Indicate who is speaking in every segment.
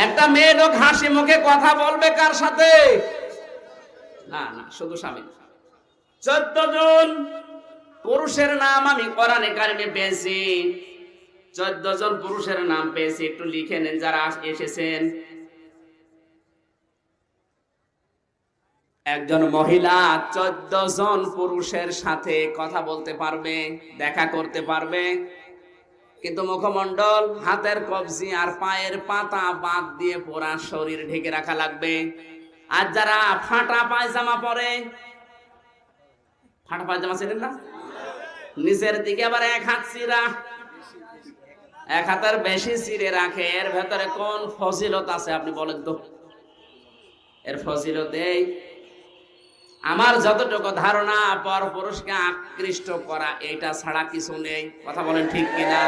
Speaker 1: একটা মেয়ে লোক হাসি মুখে কথা বলবে কার সাথে? না না, শুধু স্বামী। 14 জন পুরুষের নাম আমি কোরআনে কারিমে পেয়েছি। 14 জন পুরুষের নাম পেয়েছি, একটু লিখে নেন যারা এসেছেন। একজন মহিলা 14 জন পুরুষের সাথে কথা বলতে পারবে, দেখা করতে পারবে, কিন্তু মুখমণ্ডল, হাতের কবজি আর পায়ের পাতা বাদ দিয়ে পুরা শরীর ঢেকে রাখা লাগবে। আর যারা ফাটা পায়জামা পরে, ফাটা পায়জামা ছিলেন না, নিচের দিকে আবার এক হাত চিরা, এক হাতের বেশি চিরে রাখে, এর ভেতরে কোন ফজিলত আছে আপনি বলেন তো? এর ফজিলত এই, আমার যতটুকু ধারণা, পর পুরুষকে আকৃষ্ট করা, এটা ছাড়া কিছু নেই। কথা বলেন ঠিক কিনা?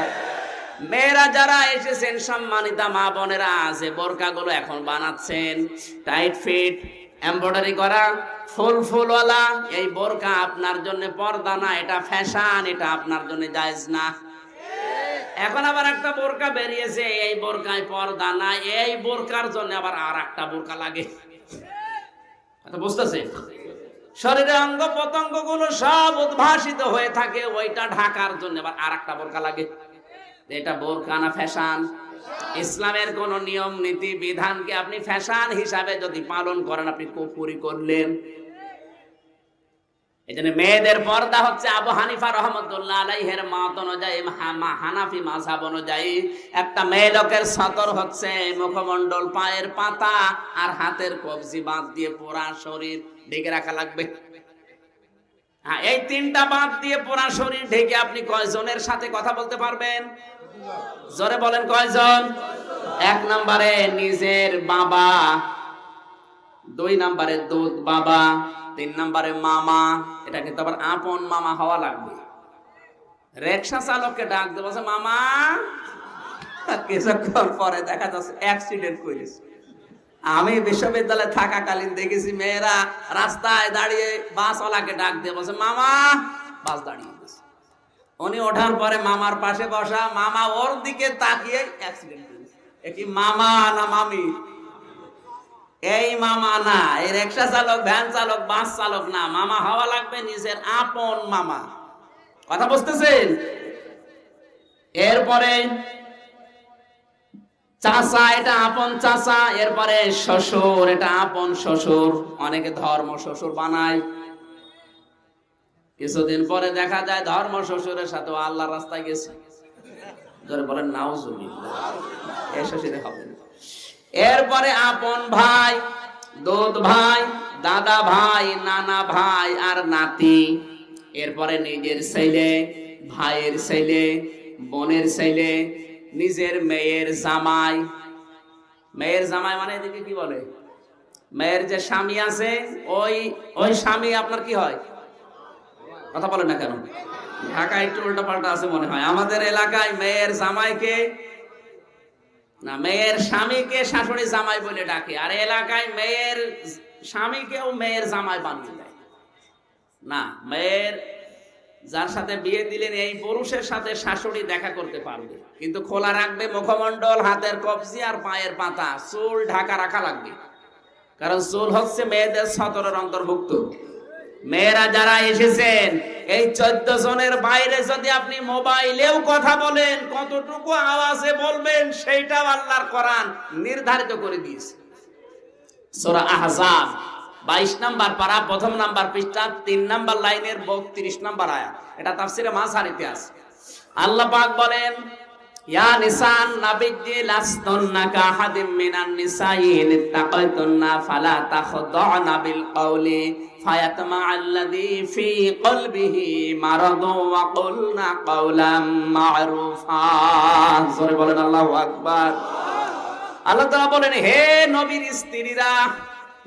Speaker 1: মেয়েরা যারা এসেছেন, সম্মানিতা মা বোনেরা, যে বোরকাগুলো এখন বানাচ্ছেন টাইট ফিট, এমব্রয়ডারি করা, ফুল ফুলওয়ালা, এই বোরকা আপনার জন্য পর্দা না, এটা ফ্যাশন, এটা আপনার জন্য জায়েজ না। এখন আবার একটা বোরকা বেরিয়েছে, এই বোরকায় পর্দা না, এই বোরকার জন্য আবার আর একটা বোরকা লাগে। কথা বুঝতেছেন? শরীরের অঙ্গ প্রত্যঙ্গ গুলো সব উদ্ভাসিত হয়ে থাকে, ওইটা ঢাকার জন্য আবার আর একটা বোরকা লাগে। এটা বোরকা না ফ্যাশন? ইসলামের কোন নিয়ম নীতি বিধানকে আপনি ফ্যাশন হিসাবে যদি পালন করেন, আপনি কুফরি করলেন। এজন্য মেয়েদের পর্দা হচ্ছে আবু হানিফা রাহমাতুল্লাহ আলাইহির মত অনুযায়ী, হানাফি মাযহাব অনুযায়ী, একটা মেয়ে লোকের সতর হচ্ছে মুখমণ্ডল, পায়ের পাতা আর হাতের কবজি বাদ দিয়ে পুরা শরীর ঢেকে রাখা লাগবে। হ্যাঁ, এই তিনটা বাদ দিয়ে পুরা শরীর ঢেকে আপনি কয়জনের সাথে কথা বলতে পারবেন? জোরে বলেন কয়জন? 1 নম্বরে নিজের বাবা, 2 নম্বরে দুধ বাবা, 3 নম্বরে মামা। এটা কিন্তু আবার আপন মামা হওয়া লাগবে। রিকশা চালককে ডাক দেবো, মামা, কিছুক্ষণ পরে দেখা যাচ্ছে অ্যাক্সিডেন্ট করেছে। আমি বিশ্ববিদ্যালয়ে থাকাকালীন দেখেছি মেয়েরা রাস্তায় দাঁড়িয়ে বাসওয়ালাকে ডাক দিয়ে বলছে, মামা। বাস দাঁড়িয়ে গেছে, উনি ওঠার পরে মামার পাশে বসা, মামা ওর দিকে তাকিয়ে অ্যাক্সিডেন্ট করেছে। এ কি মামা না মামি? এই মামা না, এই রিকশা চালক, ভ্যান চালক, বাস চালক না, মামা হওয়া লাগবে নিজের আপন মামা। কথা বুঝতেছেন? এরপরে চাচা, এটা আপন চাচা। এরপরে শ্বশুর, এটা আপন শ্বশুর। অনেকে ধর্ম শ্বশুর বানায়, কিছুদিন পরে দেখা যায় ধর্ম শ্বশুরের সাথে আল্লাহর রাস্তায় গেছে। ধরে বলেন নাউজুবিল্লাহ, এই শ্বশুরে হবে না। এরপরে আপন ভাই, দুধ ভাই, দাদা ভাই, নানা ভাই আর নাতি। এরপরে নিজের ছেলে, ভাইয়ের ছেলে, বোনের ছেলে, নিজের মেয়ের জামাই। মেয়ের জামাই মানে এদিকে কি বলে? মেয়ের যে স্বামী আছে, ওই স্বামী আপনার কি হয়? কথা বলেন না কেন? ঢাকায় একটু উল্টা পাল্টা আছে মনে হয়। আমাদের এলাকায় মেয়ের জামাইকে না, মেয়ের স্বামীকে শাশুড়ি জামাই বলে ডাকে, আর এলাকায় মেয়ের স্বামীকেও মেয়ের জামাই বানিয়ে দেয়। না, মেয়ের যার সাথে বিয়ে দিলেন এই পুরুষের সাথে শাশুড়ি দেখা করতে পারবে, কিন্তু খোলা রাখবে মুখমণ্ডল, হাতের কবজি আর পায়ের পাতা, চুল ঢাকা রাখা লাগবে। কারণ চুল হচ্ছে মেয়েদের সতরের অন্তর্ভুক্ত। মেয়েরা যারা এসেছেন, এই 14 জনের বাইরে যদি আপনি মোবাইলেও কথা বলেন, কতটুকু আওয়াজে বলবেন সেইটাও আল্লাহর কোরআন নির্ধারিত করে দিয়েছে। সূরা আহজাব 22 নম্বর পারা, 1ম নাম্বার পৃষ্ঠা, 3 নম্বর লাইনের 32 নম্বর আয়াত। এটা তাফসীরে মাযহারিতে আছে। আল্লাহ পাক বলেন, ইয়া নিসান নাবিয়্যি লাসতুন্না কাহাদিম মিনান নিসাই ইত্তাকাইতুন্না ফালা তাখদা'না বিল কওলি ফায়াতমা'আল্লাযী ফী কলবিহি মারাদু ওয়া কুলনা কাওলাম মা'রুফা। জোরে বলেন আল্লাহু আকবার। আল্লাহ তাআলা বলেন, হে নবীর স্ত্রীরা,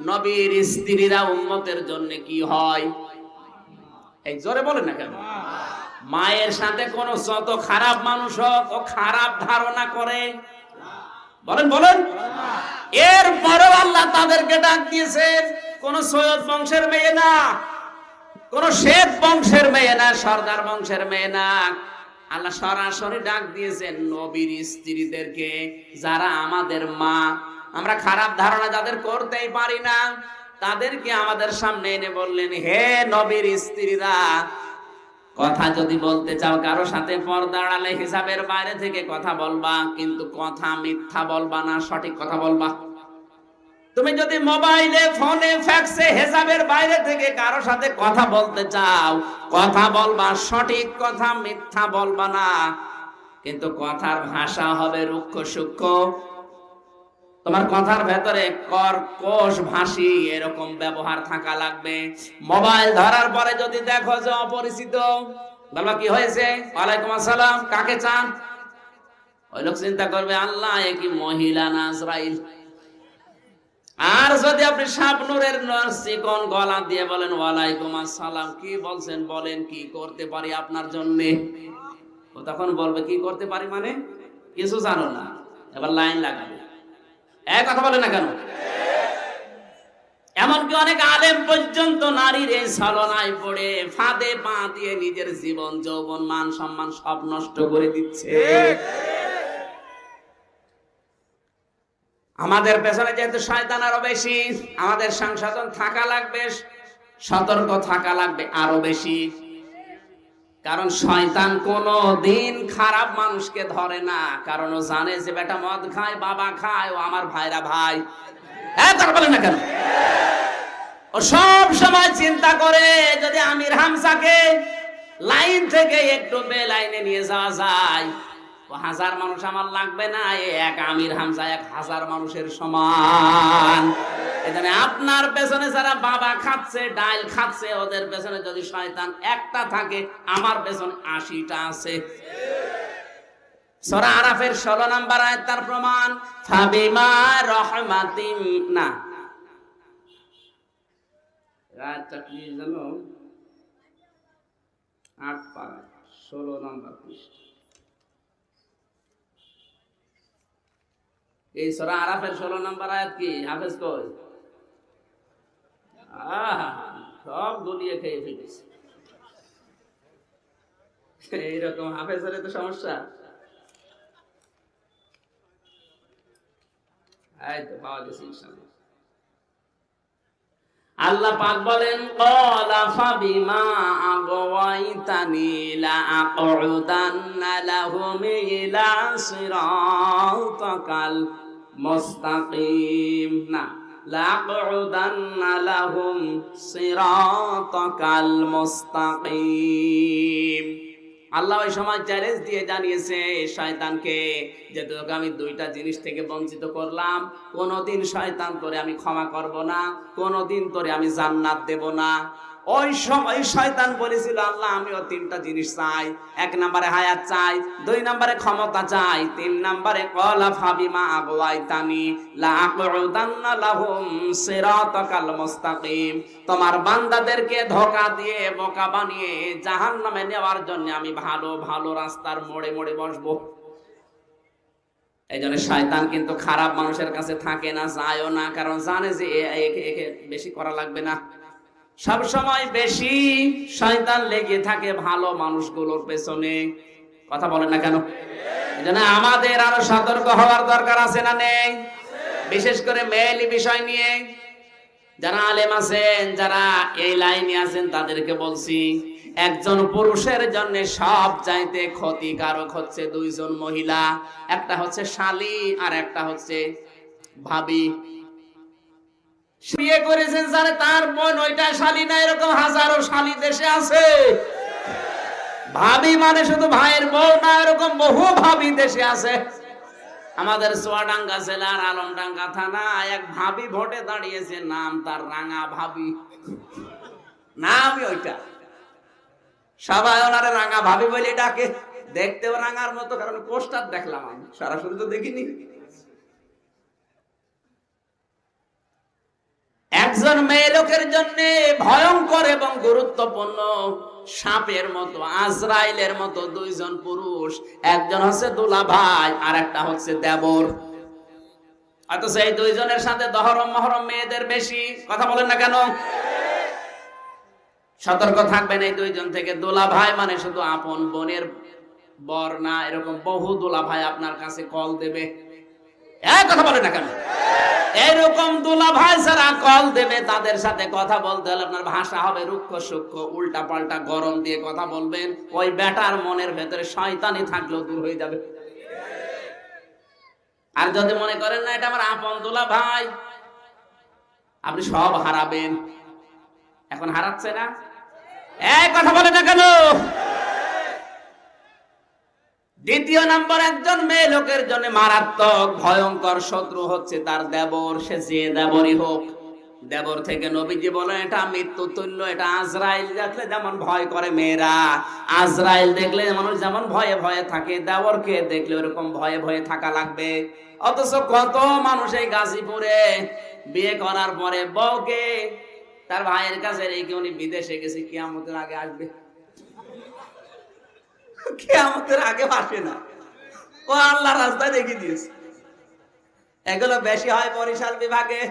Speaker 1: নবীর স্ত্রীরা উম্মতের জন্য কি হয়? এই জোরে বলেন না কেন? মায়ের সাথে কোন যত খারাপ মানুষ হোক, ও খারাপ ধারণা করে, বলেন বলেন। এরপরেও আল্লাহ তাদেরকে ডাক দিয়েছেন, কোন সৈয়দ বংশের মেয়ে না, কোন শেখ বংশের মেয়ে না, সরদার বংশের মেয়ে না। আল্লাহ সরাসরি ডাক দিয়েছেন নবীর স্ত্রীদেরকে, যারা আমাদের মা, আমরা খারাপ ধারণা যাদের করতেই পারি না তাদেরকে আমাদের সামনে এনে বললেন, হে নবীর স্ত্রীরা, কথা যদি বলতে চাও কারো সাথে পর্দা আড়ালে হিসাবের বাইরে থেকে কথা বলবা, কিন্তু কথা মিথ্যা বলবা না, সঠিক কথা বলবা। তুমি যদি মোবাইলে, ফোনে, ফ্যাক্সে হিসাবের বাইরে থেকে কারো সাথে কথা বলতে চাও, কথা বলবা সঠিক কথা, মিথ্যা বলবা না। কিন্তু কথার ভাষা হবে রুক্ষ সূক্ষ্ম, তোমার কথার ভেতরে কর্কশ ভাষী এরকম ব্যবহার থাকা লাগবে। মোবাইল ধরার পরে যদি দেখো যে অপরিচিত, বলবা কি হয়েছে, ওয়ালাইকুম আসসালাম, কাকে চান? ওই লোক চিন্তা করবে আল্লাহ এ কি মহিলা না আজরাইল। আর যদি আপনি শাবনুরের চিকন গলা দিয়ে বলেন ওয়ালাইকুম আসসালাম, কি বলছেন বলেন, কি করতে পারি আপনার জন্য, ও তখন বলবে কি করতে পারি মানে কিছু জানো না, এবার লাইন লাগাবে, এক কথা বলে না কেন? এমনকি অনেক আলেম পর্যন্ত নারীর এই ছলনায় পড়ে ফাঁদে পা দিয়ে নিজের জীবন, যৌবন, মান সম্মান সব নষ্ট করে দিচ্ছে। আমাদের পেছনে যেহেতু শয়তান আরো বেশি, আমাদের সংশোধন থাকা লাগবে, সতর্ক থাকা লাগবে আরো বেশি। কারণ শয়তান কোনো দিন খারাপ মানুষকে ধরে না, কারণ ও জানে যে বেটা মদ খায়, বাবা খায়, ও আমার ভাইরা ভাই। তার বলে না কেন? ও সব সময় চিন্তা করে যদি আমির হামজাকে লাইন থেকে একটু বে লাইনে নিয়ে যাওয়া যায়, ও 1000 মানুষ আমার লাগবে না, এক আমির হামজা 1000 মানুষের সমান। এখানে আপনার পেছনে যারা বাবা খাচ্ছে, ডাল খাচ্ছে, ওদের পেছনে যদি শয়তান একটা থাকে, আমার পেছনে 80টা আছে। সূরা আরাফের 16 নম্বর আয়াত তার প্রমাণ। ফাবিমা রাহমাতিন না আয়াতটা কি জানো? 8 পারা 16 নম্বর পৃষ্ঠা। এই সূরা আরাফের 16 নম্বর আয়াত কি হাফেজ কই? সব গলিয়ে খেয়ে ফেলেছে। এইরকম হাফেজের তো সমস্যা। এই তো পাওয়া গেছে ইনশাআল্লাহ। আল্লাহ পাক বলেন, ক্বালা ফাবিমা আগওয়াইতানি লা aqudanna লাহুম ইলা সিরাতাকাল মুস্তাকিম। না, লা aqudanna লাহুম সিরাতাকাল মুস্তাকিম। আল্লাহ ওই সময় চ্যালেঞ্জ দিয়ে জানিয়েছে শয়তানকে যে তোকে আমি 2টা জিনিস থেকে বঞ্চিত করলাম, কোনোদিন শয়তান তোরে আমি ক্ষমা করব না, কোনোদিন তোরে আমি জান্নাত দেব না। ওই সময় শয়তান বলেছিল আল্লাহ আমিও 3টা জিনিস চাই। 1 নম্বরে হায়াত চাই, 2 নম্বরে ক্ষমতা চাই, 3 নম্বরে ক্বালা ফাবিমা আগওয়াইতানি লা aqudanna লাহুম সিরাতাকাল মুস্তাকিম। তোমার বান্দাদেরকে ধোঁকা দিয়ে বোকা বানিয়ে জাহান্নামে নেওয়ার জন্য আমি ভালো ভালো রাস্তার মোড়ে মোড়ে বসবো। এই জন্য শয়তান কিন্তু খারাপ মানুষের কাছে থাকে না, যায়ও না, কারণ জানে যে একে বেশি করা লাগবে না। সব সময় বেশি শয়তান লেগে থাকে ভালো মানুষগুলোর পেছনে। কথা বলেন না কেন? এজন্য আমাদের আরো সতর্ক হওয়ার দরকার আছে না নেই? বিশেষ করে মেয়েলি বিষয় নিয়ে যারা আলেম আছেন, যারা এই লাইনে আছেন, তাদেরকে বলছি একজন পুরুষের জন্য সব চাইতে ক্ষতিকারক হচ্ছে 2 জন মহিলা। একটা হচ্ছে শালী আর একটা হচ্ছে ভাবি। বিয়ে করেছেন যারা, তার বোন ওইটা শালী না, এরকম হাজারো শালী দেশে আছে। ভাবি মানে শুধু ভাইয়ের বউ না, এরকম বহু ভাবি দেশে আছে। আমাদের চুয়াডাঙ্গা জেলার আলমডাঙ্গা থানা এক ভাবি ভোটে দাঁড়িয়েছে, নাম তার রাঙা ভাবি, নামই ওইটা। সবাই ওনারে রাঙা ভাবি বলে ডাকে, দেখতেও রাঙার মতো, কারণ পোস্টার দেখলাম, আমি সরাসরি তো দেখিনি। একজন মেয়ে লোকের জন্য ভয়ঙ্কর এবং গুরুত্বপূর্ণ সাপের মতো, আজরাইলের মতো 2 জন পুরুষ। একজন হচ্ছে দুলাভাই আর একটা হচ্ছে দেবর। অথচ এই 2 জনের সাথে দহরম মহরম মেয়েদের বেশি। কথা বলেন না কেন? সতর্ক থাকবেন এই 2 জন থেকে। দুলাভাই মানে শুধু আপন বোনের বর না, এরকম বহু দুলাভাই আপনার কাছে কল দেবে। কথা বলেন না কেন? এরকম দুলা ভাই যারা কল দেবে তাদের সাথে কথা বলতে হলে আপনার ভাষা হবে রুক্ষ সূক্ষ্ম, উল্টা পাল্টা গরম দিয়ে কথা বলবেন। ওই বেটার মনের ভেতরে শয়তানি থাকলেও দূর হয়ে যাবে। আর যদি মনে করেন না এটা আমার আপন দুলা ভাই, আপনি সব হারাবেন। এখন হারাচ্ছে না? এক কথা বলে না কেন? দ্বিতীয় নম্বর, একজন মেয়ে লোকের জন্য মারাত্মক ভয়ঙ্কর শত্রু হচ্ছে তার দেবর। সে যে দেবরই হোক, দেবর থেকে নবীজি বলেন এটা মৃত্যু তুল্য। এটা আজরাইল দেখলে যেমন ভয় করে মেয়েরা, আজরাইল দেখলে মানুষ যেমন ভয়ে ভয়ে থাকে, দেবরকে দেখলে ওরকম ভয়ে ভয়ে থাকা লাগবে। অথচ কত মানুষ এই গাজীপুরে বিয়ে করার পরে বউকে তার ভাইয়ের কাছে রেখে উনি বিদেশে গেছে, কিয়ামতের আগে আসবে। কিয়ামতের আগে আসে না, ও আল্লাহ রাস্তায় রেখে দিয়েছে। এগুলো বেশি হয় বরিশাল বিভাগে।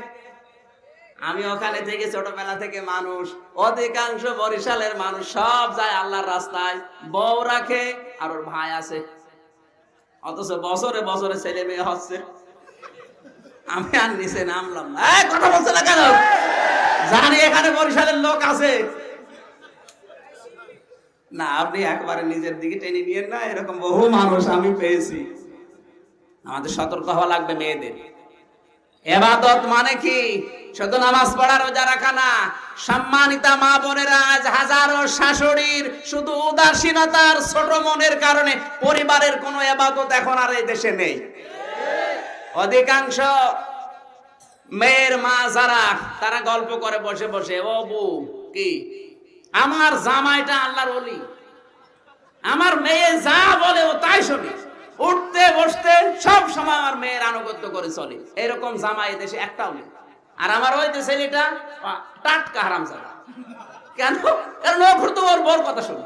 Speaker 1: আমি ওখানে থেকে ছোটবেলা থেকে মানুষ, অধিকাংশ বরিশালের মানুষ সব যায় আল্লাহর রাস্তায়, বউ রাখে আর ওর ভাই আছে। অথচ বছরে বছরে ছেলে মেয়ে হচ্ছে। আমি আর নিচে নামলাম না। কথা বলছে না কেন? জানি এখানে বরিশালের লোক আছে না। আপনি একবারে নিজের দিকে টেনে নিয়েন না, এরকম বহু মানুষ আমি পেয়েছি। আমাদের সতর্ক হওয়া লাগবে। মেয়েদের ইবাদত মানে কি? শুধু নামাজ পড়া রোজা রাখা না। সম্মানিতা মা বোনেরা, আজ হাজারো শাশুড়ির শুধু উদাসীনতার ছোট মনের কারণে পরিবারের কোনো ইবাদত এখন আর এই দেশে নেই। অধিকাংশ মেয়ের মা যারা, তারা গল্প করে বসে বসে, ও বউ কি আমার জামাইটা আল্লাহর ওলি, আমার মেয়ে যা বলে ও তাই শুনি, উঠতে বসতে সব সময় আমার মেয়ের আনুগত্য করে চলে। এরকম জামাই দেশে একটাও নেই। আর আমার ওই যে ছেলেটা টাটকা হারামজাদা। কেন? কারণ ও ঘুরতো ওর বউর কথা শুনে।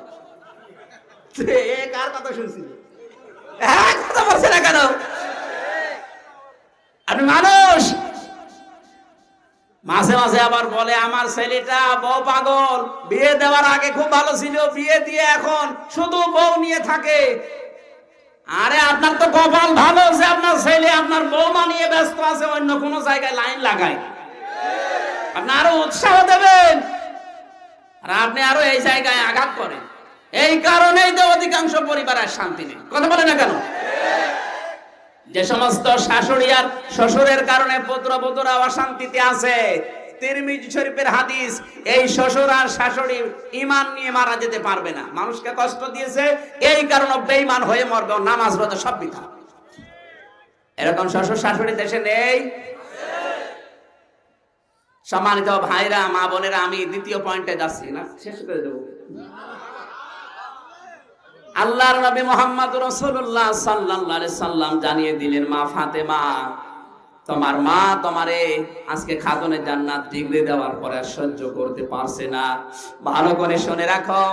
Speaker 1: কার কথা শুনছিল? কথা বলছে না কেন? আপনি মানুষ। মাঝে মাঝে আবার বলে আমার ছেলেটা বউ পাগল, বিয়ে দেওয়ার আগে খুব ভালো ছিল, বিয়ে দিয়ে এখন শুধু বউ নিয়ে থাকে। আরে আপনার তো কপাল ভালো যে আপনার ছেলে আপনার বউমা নিয়ে ব্যস্ত আছে, অন্য কোনো জায়গায় লাইন লাগায়। আপনি আরো উৎসাহ দেবেন, আর আপনি আরো এই জায়গায় আঘাত করেন। এই কারণেই তো অধিকাংশ পরিবারের শান্তি নেই। কথা বলে না কেন? যে সমস্ত শাশুড়ি আর শ্বশুরের কারণে পুত্রবধূরা অশান্তিতে আছে, তিরমিজি শরীফের হাদিস, এই শ্বশুর আর শাশুড়ি ঈমান নিয়ে মারা যেতে পারবে না। মানুষকে কষ্ট দিয়েছে, এই কারণে বেঈমান হয়ে মরবে, নামাজ রোজা সব বৃথা। এরকম শ্বশুর শাশুড়ি দেশে নেই। সম্মানিত ভাইরা, মা বোনেরা, আমি দ্বিতীয় পয়েন্টে যাচ্ছি না, শেষ করে দেব। আল্লাহর নবী মুহাম্মদ রাসূলুল্লাহ সাল্লাল্লাহু আলাইহি সাল্লাম জানিয়ে দিলেন, মা ফাতেমা, তোমার মা তোমারে আজকে খাতুনে জান্নাত ডিগ্রি দেওয়ার পরে সহ্য করতে পারছে না। ভালো করে শুনে রাখো,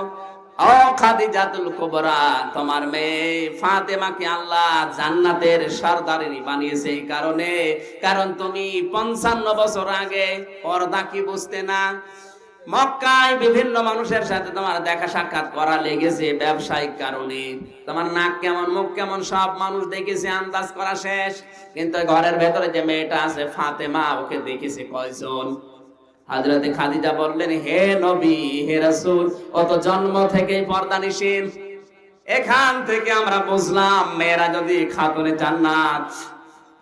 Speaker 1: ও খাদিজাতুল কুবরা, তোমার মেয়ে ফাতেমাকে আল্লাহ জান্নাতের সরদারিনী বানিয়েছে এই কারণে, কারণ তুমি 55 বছর আগে পর্দা কি বুঝতে না। মক্কায় বিভিন্ন মানুষের সাথে তোমার দেখা সাক্ষাৎ করা লেগেছে ব্যবসায়িক কারণে। তোমার নাক কেমন, মুখ কেমন সব মানুষ দেখেছে, আন্দাজ করা শেষ। কিন্তু ঘরের ভেতরে যে মেয়েটা আছে ফাতেমা, ওকে দেখেছে কয়জন? হযরতে খাদিজা বললেন, হে নবী, হে রাসূল, ও তো জন্ম থেকেই পর্দানিশীন। এখান থেকে আমরা বুঝলাম মেয়েরা যদি খাতুনে জান্নাত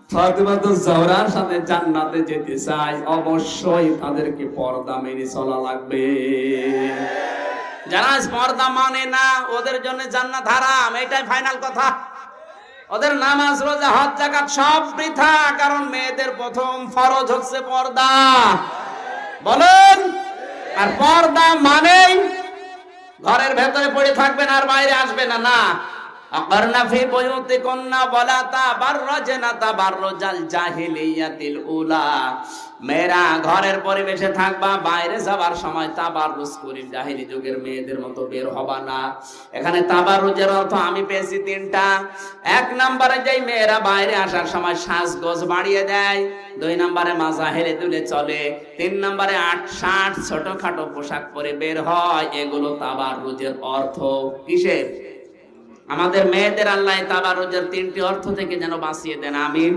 Speaker 1: ফাতেমা তো জহরার সাথে জান্নাতে যেতে চায়, অবশ্যই তাদেরকে পর্দা মেনে চলা লাগবে। যারা পর্দা মানে না, ওদের জন্য জান্নাত হারাম, এটাই ফাইনাল কথা। ওদের নামাজ রোজা হজ যাকাত সব বৃথা, কারণ মেয়েদের প্রথম ফরজ হচ্ছে পর্দা। বলেন, আর পর্দা মানেই ঘরের ভেতরে পড়ে থাকবেন আর বাইরে আসবে না। না, আকারনা ফি বুয়ুতিকুন্না ওয়ালা তাবাররাজনা তাবাররুজাল জাহিলিয়াতিল উলা, মেয়েরা ঘরের পরিবেশে থাকবা, বাইরে যাবার সময় তাবাররুজ করি জাহিলি যুগের মেয়েদের মতো বের হবা না। এখানে তাবাররুজের অর্থ আমি পেয়েছি তিনটা। এক নম্বরে যেই মেয়েরা বাইরে আসার সময় সাজগোজ বাড়িয়ে দেয়, দুই নম্বরে মাজা হেলে দুলে চলে, তিন নম্বরে ৮-৬০ ছোটখাটো পোশাক পরে বের হয়, এগুলো তাবাররুজের অর্থ। কিসের? আমাদের মেয়েদের আল্লাহ তাবাররুজের তিনটি অর্থ থেকে যেন বাঁচিয়ে দেন, আমিন।